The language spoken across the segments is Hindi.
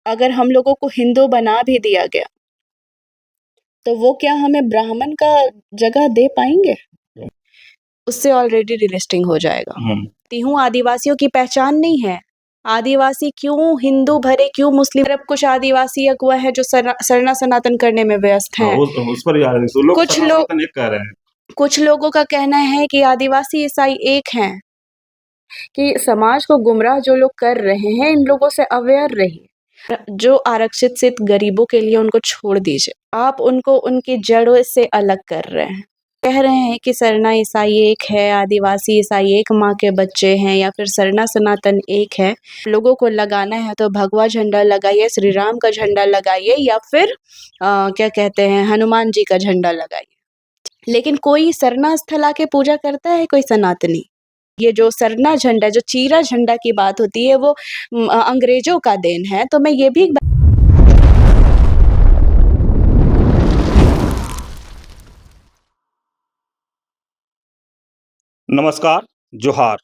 अगर हम लोगों को हिंदू बना भी दिया गया तो वो क्या हमें ब्राह्मण का जगह दे पाएंगे? उससे ऑलरेडी डिलिस्टिंग हो जाएगा। हूँ आदिवासियों की पहचान नहीं है। आदिवासी क्यों हिंदू भरे, क्यों मुस्लिम? तरफ कुछ आदिवासी अगुआ है जो सरना सनातन करने में व्यस्त हैं। उस पर कुछ लोगों का कहना है कि आदिवासी ईसाई एक हैं, कि समाज को गुमराह जो लोग कर रहे हैं इन लोगों से अवेयर रहिए। जो आरक्षित सिर्फ गरीबों के लिए, उनको छोड़ दीजिए। आप उनको उनकी जड़ों से अलग कर रहे हैं। कह रहे हैं कि सरना ईसाई एक है, आदिवासी ईसाई एक माँ के बच्चे हैं, या फिर सरना सनातन एक है। लोगों को लगाना है तो भगवा झंडा लगाइए, श्री राम का झंडा लगाइए, या फिर क्या कहते हैं, हनुमान जी का झंडा लगाइए। लेकिन कोई सरना स्थल आके पूजा करता है? कोई सनातनी? ये जो सरना झंडा, जो चीरा झंडा की बात होती है, वो अंग्रेजों का देन है। तो मैं ये भी नमस्कार, जोहार।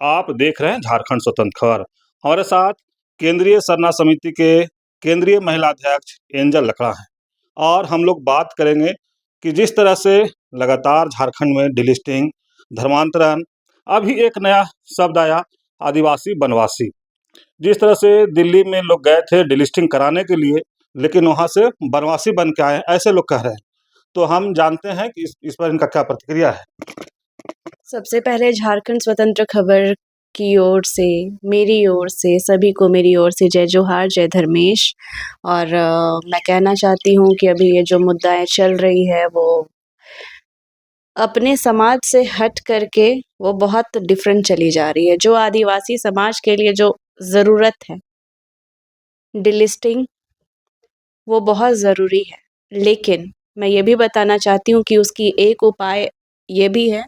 आप देख रहे हैं झारखंड स्वतंत्र खबर। हमारे साथ केंद्रीय सरना समिति के केंद्रीय महिला अध्यक्ष एंजल लकड़ा हैं और हम लोग बात करेंगे कि जिस तरह से लगातार झारखंड में डिलिस्टिंग, धर्मांतरण, अभी एक नया शब्द आया आदिवासी बनवासी। जिस तरह से दिल्ली में लोग गए थे डिलिस्टिंग कराने के लिए, लेकिन वहाँ से बनवासी बन के आए, ऐसे लोग कह रहे हैं। तो हम जानते हैं कि इस पर इनका क्या प्रतिक्रिया है। सबसे पहले झारखंड स्वतंत्र खबर की ओर से, मेरी ओर से, सभी को मेरी ओर से जय जोहार, जय धर्मेश। और मैं कहना चाहती हूँ कि अभी ये जो मुद्दाएं चल रही है वो अपने समाज से हट करके वो बहुत डिफरेंट चली जा रही है। जो आदिवासी समाज के लिए जो ज़रूरत है, डिलिस्टिंग, वो बहुत ज़रूरी है। लेकिन मैं ये भी बताना चाहती हूँ कि उसकी एक उपाय ये भी है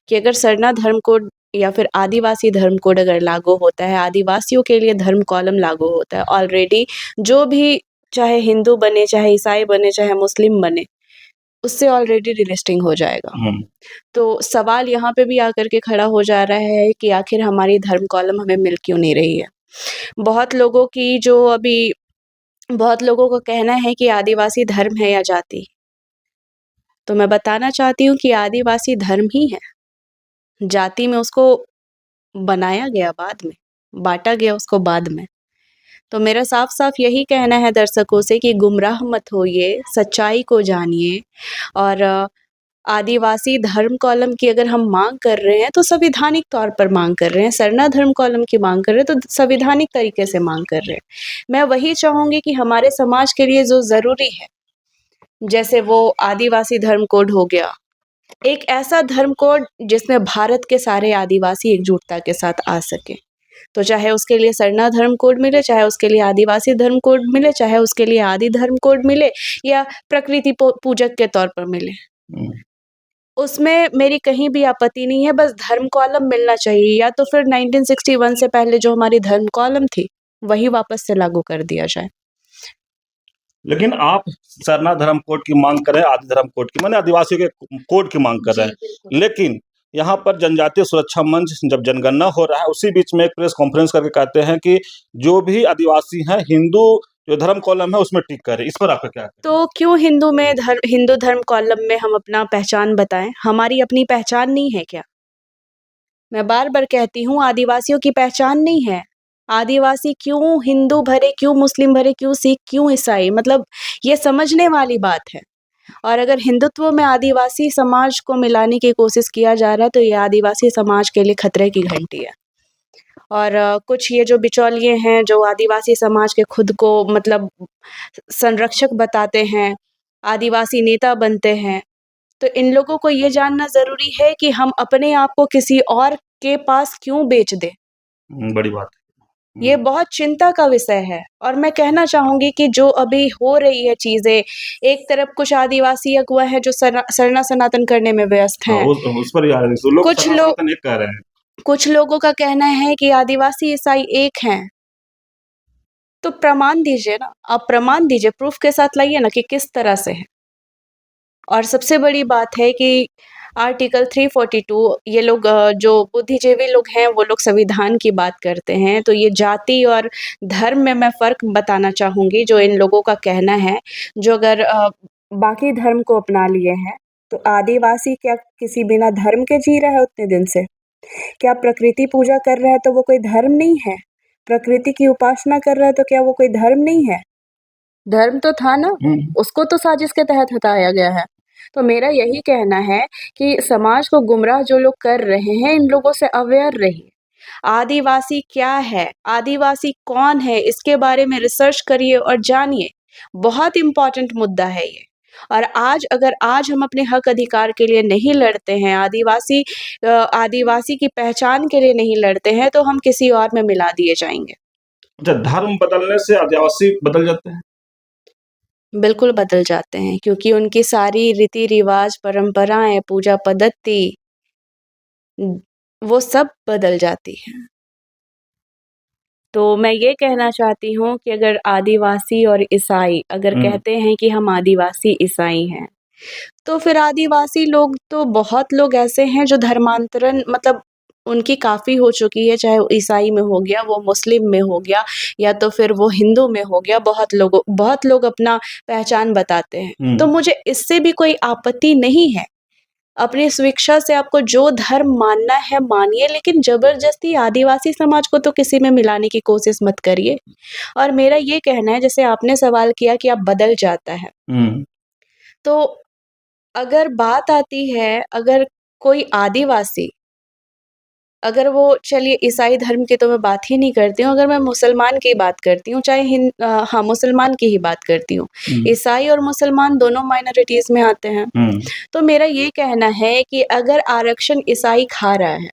कि अगर सरना धर्म कोड या फिर आदिवासी धर्म कोड अगर लागू होता है, आदिवासियों के लिए धर्म कॉलम लागू होता है, ऑलरेडी जो भी चाहे हिंदू बने, चाहे ईसाई बने, चाहे मुस्लिम बने, उससे ऑलरेडी डिलिस्टिंग हो जाएगा। तो सवाल यहाँ पे भी आकर के खड़ा हो जा रहा है कि आखिर हमारी धर्म कॉलम हमें मिल क्यों नहीं रही है। बहुत लोगों का कहना है कि आदिवासी धर्म है या जाति। तो मैं बताना चाहती हूँ कि आदिवासी धर्म ही है, जाति में उसको बनाया गया बाद में, बांटा गया उसको बाद में। तो मेरा साफ साफ यही कहना है दर्शकों से कि गुमराह मत होइए, सच्चाई को जानिए। और आदिवासी धर्म कॉलम की अगर हम मांग कर रहे हैं तो संवैधानिक तौर पर मांग कर रहे हैं, सरना धर्म कॉलम की मांग कर रहे हैं तो संवैधानिक तरीके से मांग कर रहे हैं। मैं वही चाहूंगी कि हमारे समाज के लिए जो ज़रूरी है, जैसे वो आदिवासी धर्म कोड हो गया, एक ऐसा धर्म कोड जिसमें भारत के सारे आदिवासी एकजुटता के साथ आ सके। तो चाहे उसके लिए सरना धर्म कोड मिले, चाहे उसके लिए आदिवासी धर्म कोड मिले, चाहे उसके लिए आदि धर्म कोड मिले, या प्रकृति पूजक के तौर पर मिले, उसमें मेरी कहीं भी आपत्ति नहीं है। बस धर्म कॉलम मिलना चाहिए, या तो फिर 1961 से पहले जो हमारी धर्म कॉलम थी वही वापस से लागू कर दिया जाए। लेकिन आप सरना धर्म कोड की मांग कर रहे हैं, आदि धर्म कोड की, माने आदिवासियों के कोड की मांग कर रहे हैं। लेकिन यहाँ पर जनजातीय सुरक्षा मंच जब जनगणना हो रहा है, उसी बीच में एक प्रेस कॉन्फ्रेंस करके कहते हैं कि जो भी आदिवासी हैं, हिंदू जो धर्म कॉलम है उसमें टिक करे। इस पर आपका क्या है? तो क्यों हिंदू धर्म कॉलम में हम अपना पहचान बताएं? हमारी अपनी पहचान नहीं है क्या? मैं बार बार कहती हूँ, आदिवासियों की पहचान नहीं है। आदिवासी क्यों हिंदू भरे, क्यों मुस्लिम भरे, क्यों सिख, क्यों ईसाई? मतलब ये समझने वाली बात है। और अगर हिंदुत्व में आदिवासी समाज को मिलाने की कोशिश किया जा रहा है तो ये आदिवासी समाज के लिए खतरे की घंटी है। और कुछ ये जो बिचौलिए हैं, जो आदिवासी समाज के खुद को मतलब संरक्षक बताते हैं, आदिवासी नेता बनते हैं, तो इन लोगों को ये जानना ज़रूरी है कि हम अपने आप को किसी और के पास क्यों बेच दें। बड़ी बात है। ये बहुत चिंता का विषय है। और मैं कहना चाहूंगी कि जो अभी हो रही है चीजें, एक तरफ कुछ आदिवासी अगुआ है जो सरना सनातन करने में व्यस्त हैं। उस पर कुछ लोगों का कहना है कि आदिवासी ईसाई एक हैं। तो प्रमाण दीजिए ना, आप प्रमाण दीजिए, प्रूफ के साथ लाइए ना कि किस तरह से है। और सबसे बड़ी बात है कि आर्टिकल 342 ये लोग जो बुद्धिजीवी लोग हैं वो लोग संविधान की बात करते हैं, तो ये जाति और धर्म में मैं फ़र्क बताना चाहूँगी जो इन लोगों का कहना है, जो अगर बाकी धर्म को अपना लिए हैं, तो आदिवासी क्या किसी बिना धर्म के जी रहा है उतने दिन से? क्या प्रकृति पूजा कर रहा है तो वो कोई धर्म नहीं है? प्रकृति की उपासना कर रहा है तो क्या वो कोई धर्म नहीं है? धर्म तो था ना, उसको तो साजिश के तहत हटाया गया है। तो मेरा यही कहना है कि समाज को गुमराह जो लोग कर रहे हैं, इन लोगों से अवेयर रहिए। आदिवासी क्या है? आदिवासी कौन है? इसके बारे में रिसर्च करिए और जानिए। बहुत इम्पोर्टेंट मुद्दा है ये। और अगर आज हम अपने हक अधिकार के लिए नहीं लड़ते हैं, आदिवासी की पहचान के लिए नहीं लड़ते हैं, तो हम किसी और में मिला दिए जाएँगे। अच्छा, धर्म बदलने से आदिवासी बदल जाते हैं? बिल्कुल बदल जाते हैं क्योंकि उनकी सारी रीति-रिवाज, परंपराएँ, पूजा पद्धति वो सब बदल जाती हैं। तो मैं ये कहना चाहती हूँ कि अगर आदिवासी और ईसाई अगर कहते हैं कि हम आदिवासी ईसाई हैं, तो फिर आदिवासी लोग तो बहुत लोग ऐसे हैं जो धर्मांतरण मतलब उनकी काफ़ी हो चुकी है, चाहे वो ईसाई में हो गया, वो मुस्लिम में हो गया या तो फिर वो हिंदू में हो गया, बहुत लोग अपना पहचान बताते हैं। तो मुझे इससे भी कोई आपत्ति नहीं है। अपनी स्वेच्छा से आपको जो धर्म मानना है मानिए, लेकिन ज़बरदस्ती आदिवासी समाज को तो किसी में मिलाने की कोशिश मत करिए। और मेरा ये कहना है जैसे आपने सवाल किया कि आप बदल जाता है। तो अगर बात आती है अगर कोई आदिवासी अगर वो चलिए ईसाई धर्म की तो मैं बात ही नहीं करती हूँ, अगर मैं मुसलमान की बात करती हूँ, हाँ, मुसलमान की ही बात करती हूँ। ईसाई और मुसलमान दोनों माइनॉरिटीज़ में आते हैं। तो मेरा ये कहना है कि अगर आरक्षण ईसाई खा रहा है,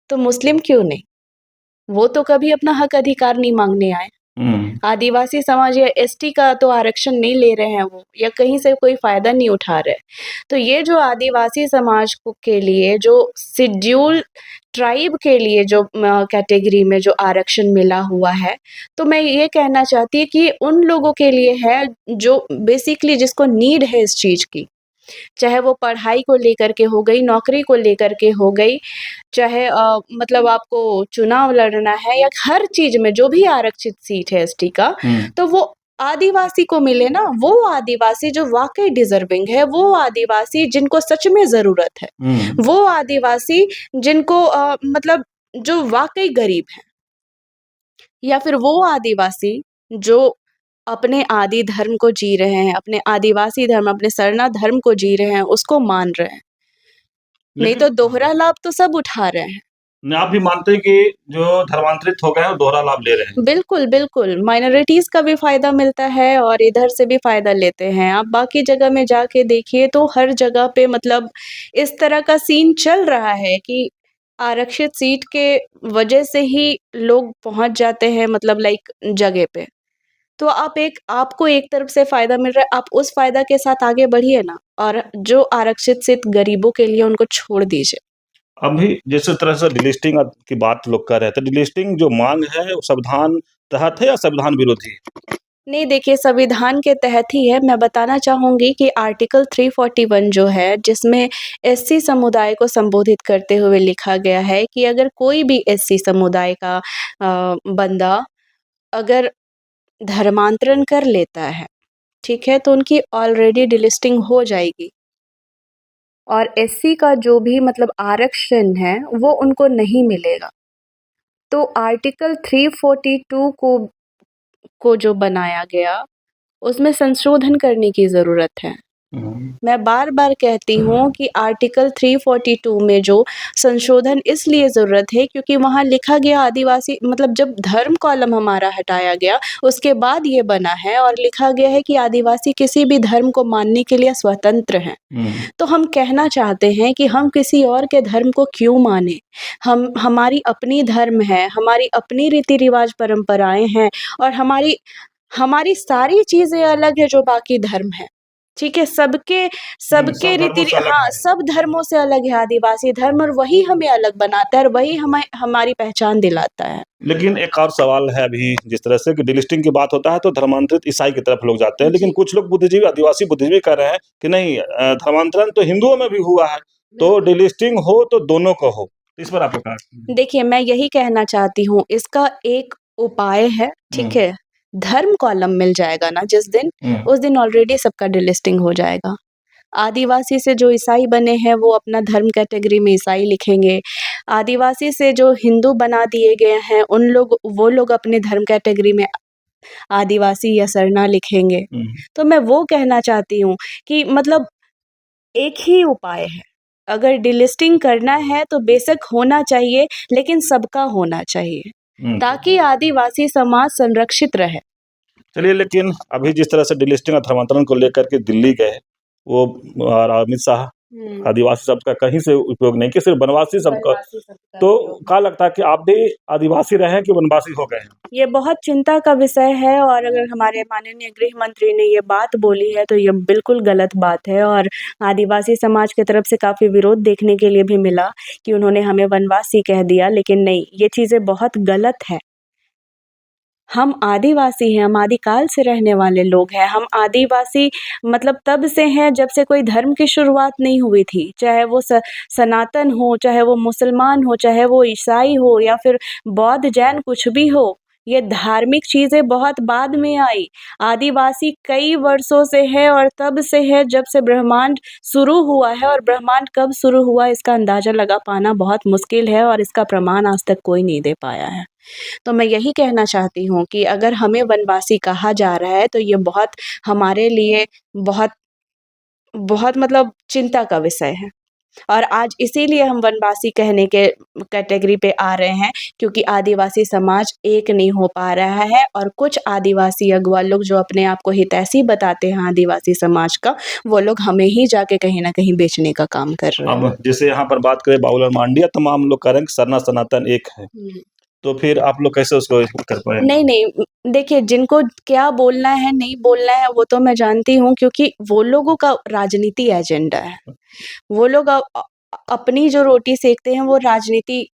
तो मुस्लिम क्यों नहीं? वो तो कभी अपना हक अधिकार नहीं माँगने आए। आदिवासी समाज या एसटी का तो आरक्षण नहीं ले रहे हैं वो या कहीं से कोई फ़ायदा नहीं उठा रहे। तो ये जो आदिवासी समाज के लिए जो शेड्यूल ट्राइब के लिए जो कैटेगरी में जो आरक्षण मिला हुआ है, तो मैं ये कहना चाहती हूँ कि उन लोगों के लिए है जो बेसिकली जिसको नीड है इस चीज़ की। चाहे वो पढ़ाई को लेकर के हो गई, नौकरी को लेकर के हो गई, चाहे मतलब आपको चुनाव लड़ना है या हर चीज़ में जो भी आरक्षित सीट है एसटी का, तो वो आदिवासी को मिले ना, वो आदिवासी जो वाक़ई डिज़र्विंग है, वो आदिवासी जिनको सच में ज़रूरत है, वो आदिवासी जिनको मतलब जो वाक़ई गरीब हैं, या फिर वो आदिवासी जो अपने आदि धर्म को जी रहे हैं, अपने आदिवासी धर्म, अपने सरना धर्म को जी रहे हैं, उसको मान रहे हैं। नहीं तो दोहरा लाभ तो सब उठा रहे हैं। आप भी मानते हैं कि जो धर्मांतरित हो गए हैं वो दोहरा लाभ ले रहे हैं? बिल्कुल, बिल्कुल। माइनॉरिटीज़ का भी फ़ायदा मिलता है और इधर से भी फ़ायदा लेते हैं। आप बाकी जगह में जाके देखिए तो हर जगह पे मतलब इस तरह का सीन चल रहा है कि आरक्षित सीट के वजह से ही लोग पहुँच जाते हैं मतलब लाइक जगह पे। तो आपको एक तरफ से फ़ायदा मिल रहा है, आप उस फ़ायदा के साथ आगे बढ़िए ना और जो आरक्षित सीट गरीबों के लिए उनको छोड़ दीजिए। अभी जिस तरह से डिलिस्टिंग की बात लोग कर रहे थे, डिलिस्टिंग जो मांग है वो संविधान तहत है या संविधान विरोधी? नहीं देखिए, संविधान के तहत ही है। मैं बताना चाहूँगी कि आर्टिकल 341 जो है, जिसमें एससी समुदाय को संबोधित करते हुए लिखा गया है कि अगर कोई भी एससी समुदाय का बंदा अगर धर्मांतरण कर लेता है, ठीक है? तो उनकी ऑलरेडी डिलिस्टिंग हो जाएगी। और एससी का जो भी मतलब आरक्षण है, वो उनको नहीं मिलेगा। तो आर्टिकल 342 को जो बनाया गया, उसमें संशोधन करने की ज़रूरत है। मैं बार-बार कहती हूँ कि आर्टिकल 342 में जो संशोधन इसलिए ज़रूरत है क्योंकि वहाँ लिखा गया आदिवासी मतलब जब धर्म कॉलम हमारा हटाया गया, उसके बाद ये बना है और लिखा गया है कि आदिवासी किसी भी धर्म को मानने के लिए स्वतंत्र हैं। तो हम कहना चाहते हैं कि हम किसी और के धर्म को क्यों मानें? हमारी अपनी धर्म है, हमारी अपनी रीति-रिवाज परंपराएँ हैं और हमारी सारी चीज़ें अलग है जो बाकी धर्म है। ठीक है, सबके सब सबके धर्मों से अलग हाँ, है। सब धर्मों से अलग है आदिवासी धर्म, और वही हमें अलग बनाता है और वही हमें हमारी पहचान दिलाता है। लेकिन एक और सवाल है अभी, जिस तरह से कि डीलिस्टिंग की बात होता है तो धर्मांतरित ईसाई की तरफ लोग जाते हैं, लेकिन जी। कुछ लोग बुद्धिजीवी, आदिवासी बुद्धिजीवी कह रहे हैं कि नहीं, धर्मांतरण तो हिंदुओं में भी हुआ है, तो बिल्कुल। डीलिस्टिंग हो तो दोनों को हो। इस पर आपका क्या कहना है? देखिए, मैं यही कहना चाहती हूँ, इसका एक उपाय है, ठीक है? धर्म कॉलम मिल जाएगा ना जिस दिन, उस दिन ऑलरेडी सबका डिलिस्टिंग हो जाएगा। आदिवासी से जो ईसाई बने हैं वो अपना धर्म कैटेगरी में ईसाई लिखेंगे। आदिवासी से जो हिंदू बना दिए गए हैं वो लोग अपने धर्म कैटेगरी में आदिवासी या सरना लिखेंगे। तो मैं वो कहना चाहती हूँ कि मतलब एक ही उपाय है। अगर डिलिस्टिंग करना है तो बेशक होना चाहिए, लेकिन सबका होना चाहिए, ताकि आदिवासी समाज संरक्षित रहे। चलिए, लेकिन अभी जिस तरह से डिलिस्टिंग और धर्मांतरण को लेकर के दिल्ली गए, वो और अमित शाह, आदिवासी शब्द का कहीं से उपयोग नहीं किया, सिर्फ वनवासी शब्द का। वनवासी शब्द का तो उपयोग। क्या लगता है कि आप भी आदिवासी रहे हैं कि वनवासी हो गए हैं? ये बहुत चिंता का विषय है, और अगर हमारे माननीय गृह मंत्री ने ये बात बोली है तो ये बिल्कुल गलत बात है, और आदिवासी समाज की तरफ से काफ़ी विरोध देखने के लिए भी मिला कि उन्होंने हमें वनवासी कह दिया, लेकिन नहीं, ये चीज़ें बहुत गलत है। हम आदिवासी हैं, हम आदिकाल से रहने वाले लोग हैं। हम आदिवासी मतलब तब से हैं जब से कोई धर्म की शुरुआत नहीं हुई थी। चाहे वो सनातन हो, चाहे वो मुसलमान हो, चाहे वो ईसाई हो या फिर बौद्ध, जैन कुछ भी हो। ये धार्मिक चीज़ें बहुत बाद में आई। आदिवासी कई वर्षों से है, और तब से है जब से ब्रह्मांड शुरू हुआ है, और ब्रह्मांड कब शुरू हुआ इसका अंदाज़ा लगा पाना बहुत मुश्किल है, और इसका प्रमाण आज तक कोई नहीं दे पाया है। तो मैं यही कहना चाहती हूँ कि अगर हमें वनवासी कहा जा रहा है तो ये बहुत हमारे लिए बहुत बहुत मतलब चिंता का विषय है, और आज इसीलिए हम वनवासी कहने के कैटेगरी पे आ रहे हैं, क्योंकि आदिवासी समाज एक नहीं हो पा रहा है, और कुछ आदिवासी अगुआ लोग जो अपने आप को हितैषी बताते हैं आदिवासी समाज का, वो लोग हमें ही जाके कहीं ना कहीं बेचने का काम कर रहे हैं। अब जैसे यहाँ पर बात करें बाबूलाल मांडिया, तमाम लोग कह रहे हैं कि सरना सनातन एक है, तो फिर आप लोग कैसे उसको कर पाए? नहीं, नहीं, देखिए, जिनको क्या बोलना है, नहीं बोलना है, वो तो मैं जानती हूँ, क्योंकि वो लोगों का राजनीति एजेंडा है। वो लोग अपनी जो रोटी सेकते हैं वो राजनीति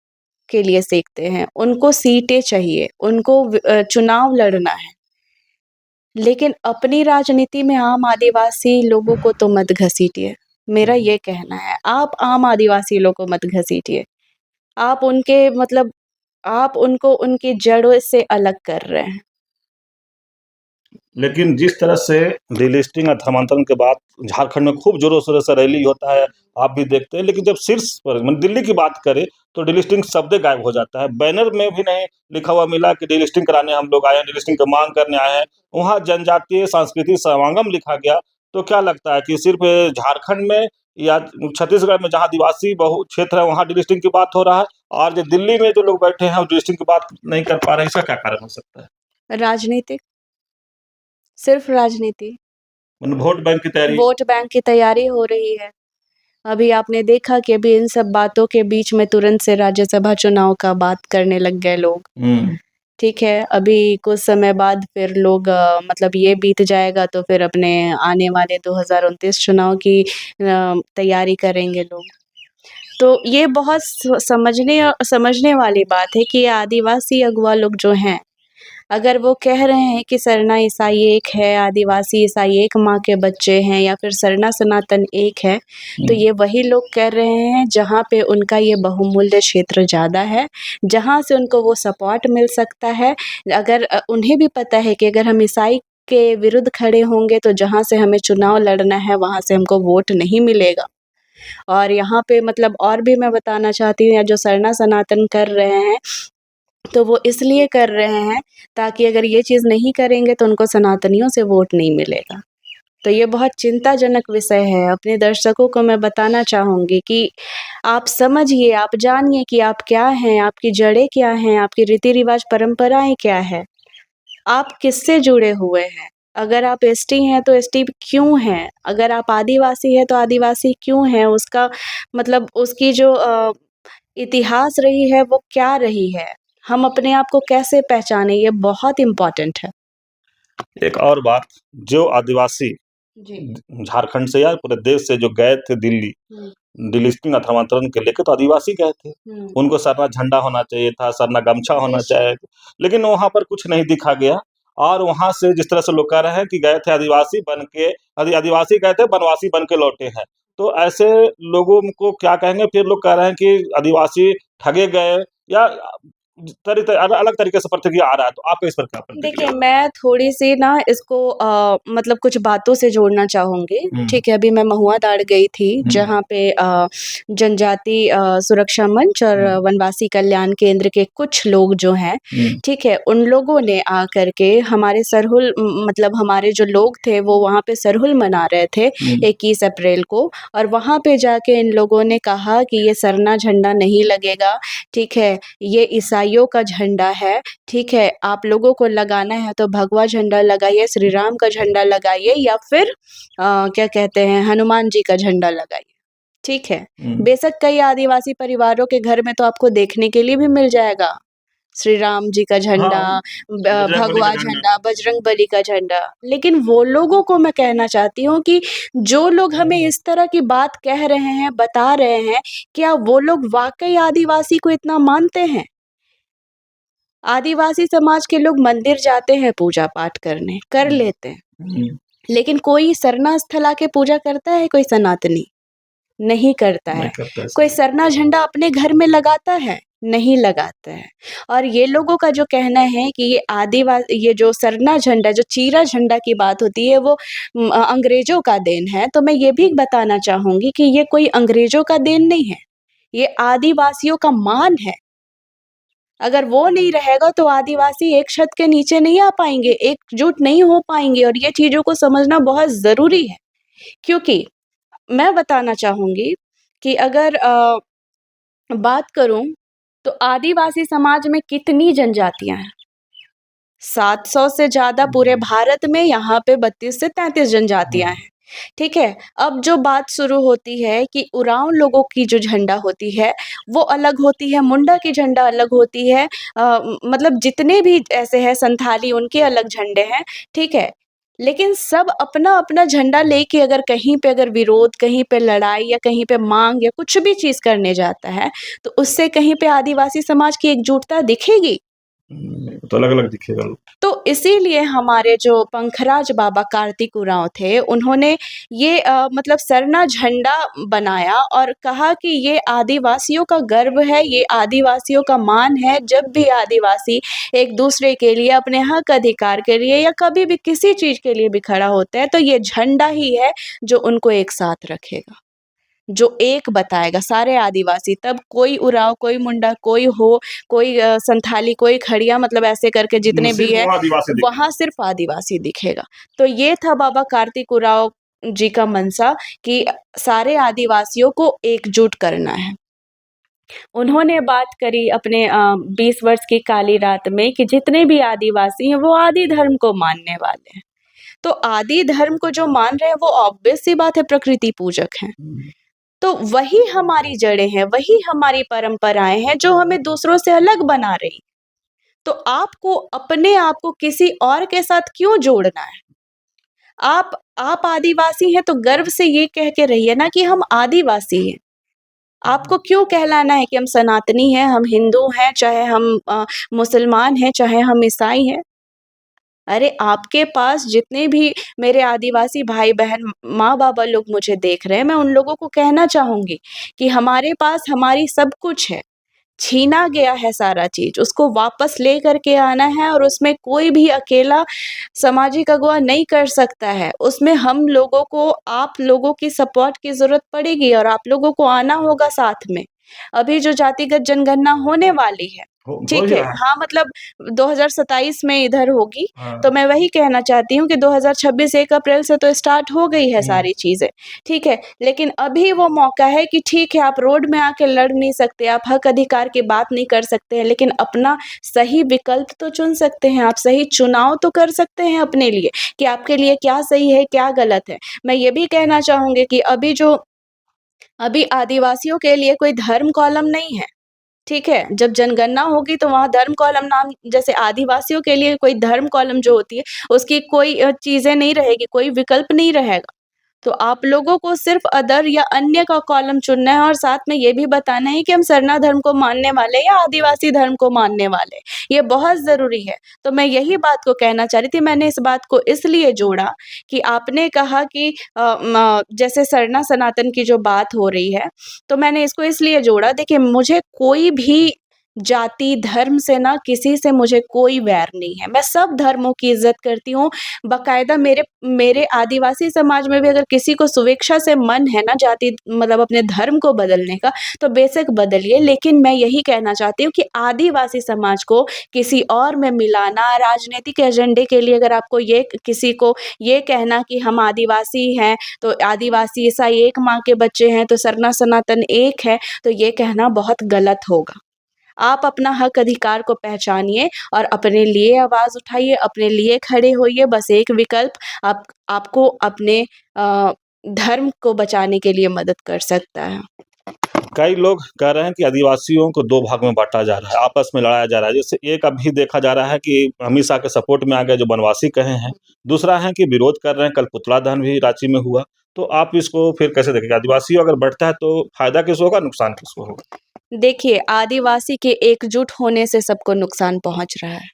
के लिए सेकते हैं। उनको सीटें चाहिए, उनको चुनाव लड़ना है। लेकिन अपनी राजनीति में आम आदिवासी लोगों को तो मत घसीटिए, मेरा ये कहना है। आप आम आदिवासी लोगों को मत घसीटिए। आप उनके मतलब आप उनको उनकी जड़ों से अलग कर रहे हैं। लेकिन जिस तरह से डिलिस्टिंग और धर्मांतरण के बाद झारखंड में खूब जोरों शोरों से रैली होता है, आप भी देखते हैं, लेकिन जब शीर्ष पर मतलब दिल्ली की बात करें तो डिलिस्टिंग शब्द गायब हो जाता है। बैनर में भी नहीं लिखा हुआ मिला कि डिलिस्टिंग कराने हम लोग आए हैं, डिलिस्टिंग की मांग करने आए हैं। वहाँ जनजातीय सांस्कृतिक समागम लिखा गया। तो क्या लगता है कि सिर्फ झारखंड में या छत्तीसगढ़ में जहाँ आदिवासी बहु क्षेत्र है वहाँ डिलिस्टिंग की बात हो रहा है, और जो दिल्ली में जो लोग बैठे हैं वो डिलिस्टिंग की बात नहीं कर पा रहे हैं, इसका क्या कारण हो सकता है? राजनीतिक, सिर्फ राजनीति। मतलब वोट बैंक की तैयारी। वोट बैंक की तैयारी हो रही है। अभी आपने देखा कि अभी इन सब बातों के बीच में तुरंत से राज्यसभा चुनाव का बात करने लग गए लोग। ठीक है, अभी कुछ समय बाद फिर लोग मतलब ये बीत जाएगा तो फिर अपने आने वाले 2029 चुनाव की तैयारी करेंगे लोग। तो ये बहुत समझने वाली बात है कि आदिवासी अगुआ लोग जो हैं, अगर वो कह रहे हैं कि सरना ईसाई एक है, आदिवासी ईसाई एक माँ के बच्चे हैं, या फिर सरना सनातन एक है, तो ये वही लोग कर रहे हैं जहाँ पे उनका ये बहुमूल्य क्षेत्र ज़्यादा है, जहाँ से उनको वो सपोर्ट मिल सकता है। अगर उन्हें भी पता है कि अगर हम ईसाई के विरुद्ध खड़े होंगे तो जहाँ से हमें चुनाव लड़ना है वहाँ से हमको वोट नहीं मिलेगा। और यहाँ पे मतलब और भी मैं बताना चाहती हूँ, या जो सरना सनातन कर रहे हैं तो वो इसलिए कर रहे हैं ताकि अगर ये चीज़ नहीं करेंगे तो उनको सनातनियों से वोट नहीं मिलेगा। तो ये बहुत चिंताजनक विषय है। अपने दर्शकों को मैं बताना चाहूँगी कि आप समझिए, आप जानिए कि आप क्या हैं, आपकी जड़ें क्या हैं, आपकी रीति-रिवाज परंपराएँ क्या हैं, आप किससे जुड़े हुए हैं। अगर आप एसटी हैं तो एसटी क्यों हैं? अगर आप आदिवासी हैं तो आदिवासी क्यों हैं? उसका मतलब उसकी जो इतिहास रही है वो क्या रही है? हम अपने आप को कैसे पहचानें, ये बहुत इम्पोर्टेंट है। एक और बात, जो आदिवासी जी। झारखंड से या पूरे देश से जो गए थे दिल्ली, डिलिस्टिंग अथवा के लेके, तो आदिवासी गए थे। उनको सरना झंडा होना चाहिए था, सरना गमछा होना चाहिए, लेकिन वहाँ पर कुछ नहीं दिखा गया। और वहाँ से जिस तरह से लोग कह रहे हैं कि गए थे आदिवासी बन के, आदिवासी गए थे बनवासी बन के लौटे हैं। तो ऐसे लोगों को क्या कहेंगे? फिर लोग कह रहे हैं कि आदिवासी ठगे गए, या अलग तरीके से प्रतिक्रिया आ रहा है, तो आपका इस पर क्या प्रतिक्रिया? देखिए, मैं थोड़ी-सी ना इसको मतलब कुछ बातों से जोड़ना चाहूँगी, ठीक है? अभी मैं महुआ दाड़ गई थी, जहाँ पे जनजाति सुरक्षा मंच और वनवासी कल्याण केंद्र के कुछ लोग जो हैं, ठीक है? उन लोगों ने आकर के हमारे सरहुल मतलब हमारे जो लोग थे, वो वहाँ पे सरहुल मना रहे थे 21 अप्रैल को, और वहाँ पे जाके इन लोगों ने कहा कि ये सरना झंडा नहीं लगेगा, ठीक है? ये ईसाइयों का झंडा है, ठीक है? आप लोगों को लगाना है तो भगवा झंडा लगाइए, श्री राम का झंडा लगाइए, या फिर क्या कहते हैं, हनुमान जी का झंडा लगाइए, ठीक है? बेशक कई आदिवासी परिवारों के घर में तो आपको देखने के लिए भी मिल जाएगा, श्री राम जी का झंडा, हाँ, बजरंग बली भगवा का झंडा। झंडा, बजरंग बली का झंडा। लेकिन वो लोगों को मैं कहना चाहती हूँ कि जो लोग हमें इस तरह की बात कह रहे हैं, बता रहे हैं, क्या वो लोग वाक़ई आदिवासी को इतना मानते हैं? आदिवासी समाज के लोग मंदिर जाते हैं पूजा-पाठ करने, कर लेते हैं। लेकिन कोई सरना स्थल आके पूजा करता है कोई सनातनी? नहीं करता है। कोई सरना झंडा अपने घर में लगाता है? नहीं लगाता है। और ये लोगों का जो कहना है कि ये जो सरना झंडा, जो चीरा झंडा की बात होती है, वो अंग्रेज़ों का देन है, तो मैं ये भी बताना चाहूँगी कि ये कोई अंग्रेज़ों का देन नहीं है। ये आदिवासियों का मान है। अगर वो नहीं रहेगा तो आदिवासी एक छत के नीचे नहीं आ पाएँगे, एकजुट नहीं हो पाएँगे, और ये चीज़ों को समझना बहुत ज़रूरी है। क्योंकि मैं बताना चाहूँगी कि अगर बात करूँ तो आदिवासी समाज में कितनी जनजातियाँ हैं? 700 से ज़्यादा पूरे भारत में, यहाँ पे 32 से 33 जनजातियाँ हैं, ठीक है? अब जो बात शुरू होती है कि उरांव लोगों की जो झंडा होती है, वो अलग होती है, मुंडा की झंडा अलग होती है, मतलब जितने भी ऐसे हैं संथाली, उनके अलग झंडे हैं, ठीक है? लेकिन सब अपना-अपना झंडा लेके अगर कहीं पे अगर विरोध, कहीं पे लड़ाई या कहीं पे माँग या कुछ भी चीज़ करने जाता है, तो उससे कहीं पे आदिवासी समाज की एकजुटता दिखेगी? तो अलग-अलग दिखेगा। तो इसीलिए हमारे जो पंखराज बाबा कार्तिक उरांव थे, उन्होंने ये मतलब सरना झंडा बनाया और कहा कि ये आदिवासियों का गर्व है, ये आदिवासियों का मान है। जब भी आदिवासी एक-दूसरे के लिए, अपने हक अधिकार के लिए या कभी भी किसी चीज़ के लिए भी खड़ा होता है, तो ये झंडा ही है जो उनको एक साथ रखेगा। जो एक बताएगा सारे आदिवासी, तब कोई उरांव, कोई मुंडा, कोई हो, कोई संथाली, कोई खड़िया, मतलब ऐसे करके जितने भी सिर्फ हैं, वो आदिवासी दिखेगा। वहाँ सिर्फ़ आदिवासी दिखेगा। तो ये था बाबा कार्तिक उरांव जी का मनसा कि सारे आदिवासियों को एकजुट करना है। उन्होंने बात करी अपने 20 वर्ष की काली रात में कि जितने भी आदिवासी हैं, वो आदि धर्म को मानने वाले हैं। तो आदि धर्म को जो मान रहे हैं, वो ऑब्वियस सी बात है प्रकृति पूजक हैं। तो वही हमारी जड़ें हैं, वही हमारी परंपराएँ हैं जो हमें दूसरों से अलग बना रही। तो आपको अपने आप को किसी और के साथ क्यों जोड़ना है? आप आदिवासी हैं तो गर्व से ये कह के रहिए ना कि हम आदिवासी हैं। आपको क्यों कहलाना है कि हम सनातनी हैं, हम हिंदू हैं, चाहे हम मुसलमान हैं, चाहे हम ईसाई हैं? अरे आपके पास जितने भी मेरे आदिवासी भाई-बहन, माँ-बाबा लोग मुझे देख रहे हैं, मैं उन लोगों को कहना चाहूँगी कि हमारे पास हमारी सब कुछ है। छीना गया है सारा चीज़, उसको वापस लेकर के आना है, और उसमें कोई भी अकेला सामाजिक अगुवा नहीं कर सकता है। उसमें हम लोगों को, आप लोगों की सपोर्ट की ज़रूरत पड़ेगी और आप लोगों को आना होगा साथ में। अभी जो जातिगत जनगणना होने वाली है, हो ठीक ही है? रहा है। हाँ, मतलब 2027 में इधर होगी, हाँ। तो मैं वही कहना चाहती हूँ कि 2026 1 अप्रैल से तो स्टार्ट हो गई है सारी चीज़ें, ठीक है? लेकिन अभी वो मौका है कि ठीक है, आप रोड में आके लड़ नहीं सकते, आप हक अधिकार की बात नहीं कर सकते हैं, लेकिन अपना सही विकल्प तो चुन सकते हैं, आप सही चुनाव तो कर सकते हैं अपने लिए कि आपके लिए क्या सही है, क्या गलत है। मैं ये भी कहना चाहूँगी कि अभी आदिवासियों के लिए कोई धर्म कॉलम नहीं है। ठीक है? जब जनगणना होगी तो वहाँ धर्म कॉलम नाम जैसे आदिवासियों के लिए कोई धर्म कॉलम जो होती है, उसकी कोई चीज़ें नहीं रहेगी, कोई विकल्प नहीं रहेगा। तो आप लोगों को सिर्फ़ अदर या अन्य का कॉलम चुनना है और साथ में ये भी बताना है कि हम सरना धर्म को मानने वाले हैं या आदिवासी धर्म को मानने वाले हैं। ये बहुत ज़रूरी है। तो मैं यही बात को कहना चाह रही थी, मैंने इस बात को इसलिए जोड़ा कि आपने कहा कि जैसे सरना सनातन की जो बात हो रही है, तो मैंने इसको इसलिए जोड़ा, देखिए मुझे कोई भी जाति, धर्म से ना किसी से मुझे कोई वैर नहीं है। मैं सब धर्मों की इज़्ज़त करती हूँ। बाकायदा मेरे मेरे आदिवासी समाज में भी अगर किसी को स्वेच्छा से मन है ना जाति मतलब अपने धर्म को बदलने का, तो बेशक बदलिए। लेकिन मैं यही कहना चाहती हूँ कि आदिवासी समाज को किसी और में मिलाना, राजनीतिक एजेंडे के लिए अगर आपको ये किसी को ये कहना कि हम आदिवासी हैं, तो आदिवासी ईसाई एक माँ के बच्चे हैं, तो सरना सनातन एक है, तो ये कहना बहुत गलत होगा। आप अपना हक अधिकार को पहचानिए और अपने लिए आवाज़ उठाइए, अपने लिए खड़े होइए। बस एक विकल्प आपको अपने धर्म को बचाने के लिए मदद कर सकता है। कई लोग कह रहे हैं कि आदिवासियों को 2 भाग में बाँटा जा रहा है, आपस में लड़ाया जा रहा है। जैसे एक अभी देखा जा रहा है कि अमित शाह के सपोर्ट में आ गए जो बनवासी कहे हैं, दूसरा है कि विरोध कर रहे हैं, कल पुतला दहन भी रांची में हुआ। तो आप इसको फिर कैसे देखेंगे? आदिवासी अगर बढ़ता है तो फ़ायदा किसको होगा, नुकसान किसको होगा? देखिए, आदिवासी के एकजुट होने से सबको नुकसान पहुँच रहा है,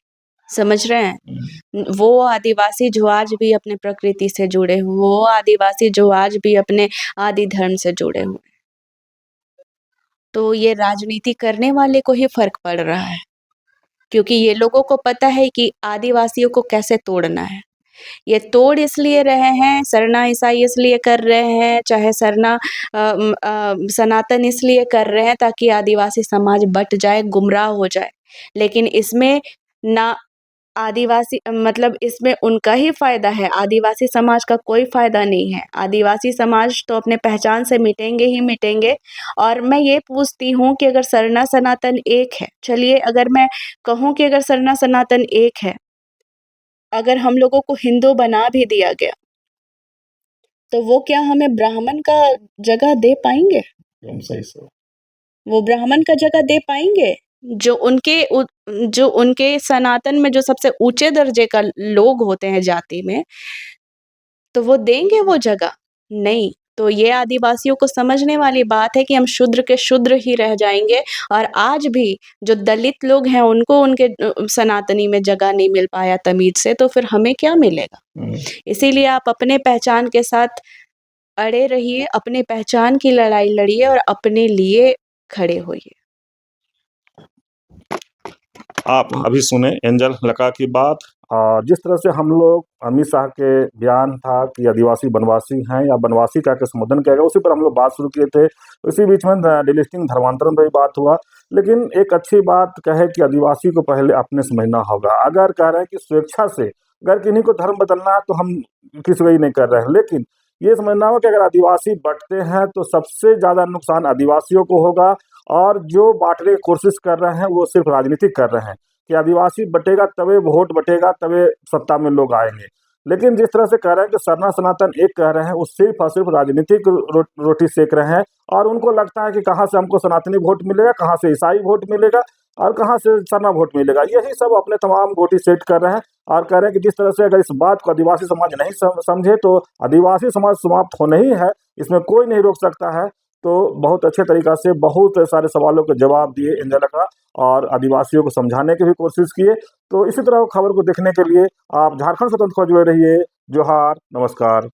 समझ रहे हैं? वो आदिवासी जो आज भी अपने प्रकृति से जुड़े हुए, वो आदिवासी जो आज भी अपने आदि धर्म से जुड़े हुए हैं। तो ये राजनीति करने वाले को ही फ़र्क पड़ रहा है, क्योंकि ये लोगों को पता है कि आदिवासियों को कैसे तोड़ना है। ये तोड़ इसलिए रहे हैं, सरना ईसाई इसलिए कर रहे हैं, चाहे सरना सनातन इसलिए कर रहे हैं ताकि आदिवासी समाज बँट जाए, गुमराह हो जाए। लेकिन इसमें ना आदिवासी मतलब इसमें उनका ही फ़ायदा है, आदिवासी समाज का कोई फ़ायदा नहीं है। आदिवासी समाज तो अपने पहचान से मिटेंगे ही मिटेंगे। और मैं ये पूछती हूँ कि अगर सरना सनातन एक है, चलिए अगर मैं कहूँ कि अगर सरना सनातन एक है, अगर हम लोगों को हिंदू बना भी दिया गया, तो वो क्या हमें ब्राह्मण का जगह दे पाएँगे? एकदम सही से। वो ब्राह्मण का जगह दे पाएँगे? जो उनके सनातन में जो सबसे ऊँचे दर्जे का लोग होते हैं जाति में, तो वो देंगे वो जगह? नहीं। तो ये आदिवासियों को समझने वाली बात है कि हम शूद्र के शूद्र ही रह जाएँगे। और आज भी जो दलित लोग हैं उनको उनके सनातनी में जगह नहीं मिल पाया तमीज़ से, तो फिर हमें क्या मिलेगा? इसीलिए आप अपने पहचान के साथ अड़े रहिए, अपने पहचान की लड़ाई लड़िए और अपने लिए खड़े होइए। आप अभी सुने एंजल लका की बात। जिस तरह से हम लोग अमित शाह के बयान था कि आदिवासी बनवासी हैं या बनवासी कह के संबोधन किया गया, उसी पर हम लोग बात शुरू किए थे। इसी बीच में डिलिस्टिंग धर्मांतरण पर भी बात हुआ। लेकिन एक अच्छी बात कहे कि आदिवासी को पहले अपने समझना होगा। अगर कह रहे हैं कि स्वेच्छा से अगर किन्हीं को धर्म बदलना है तो हम किसी को ही नहीं कर रहे हैं, लेकिन ये समझना होगा कि अगर आदिवासी बँटते हैं तो सबसे ज़्यादा नुकसान आदिवासियों को होगा। और जो बाँटने की कोशिश कर रहे हैं वो सिर्फ राजनीतिक कर रहे हैं कि आदिवासी बटेगा तभी वोट बटेगा, तभी सत्ता में लोग आएँगे। लेकिन जिस तरह से कह रहे हैं कि सरना सनातन एक कह रहे हैं, वो सिर्फ और सिर्फ राजनीतिक रोटी सेक रहे हैं। और उनको लगता है कि कहाँ से हमको सनातनी वोट मिलेगा, कहाँ से ईसाई वोट मिलेगा और कहाँ से सरना वोट मिलेगा। यही सब अपने तमाम गोटी सेट कर रहे हैं और कह रहे हैं कि जिस तरह से अगर इस बात को आदिवासी समाज नहीं समझे तो आदिवासी समाज समाप्त होना ही है, इसमें कोई नहीं रोक सकता है। तो बहुत अच्छे तरीक़ा से बहुत सारे सवालों के जवाब दिए एंजल लका और आदिवासियों को समझाने की भी कोशिश किए। तो इसी तरह खबर को देखने के लिए आप झारखंड स्वतंत्र को जुड़े रहिए। जोहार, नमस्कार।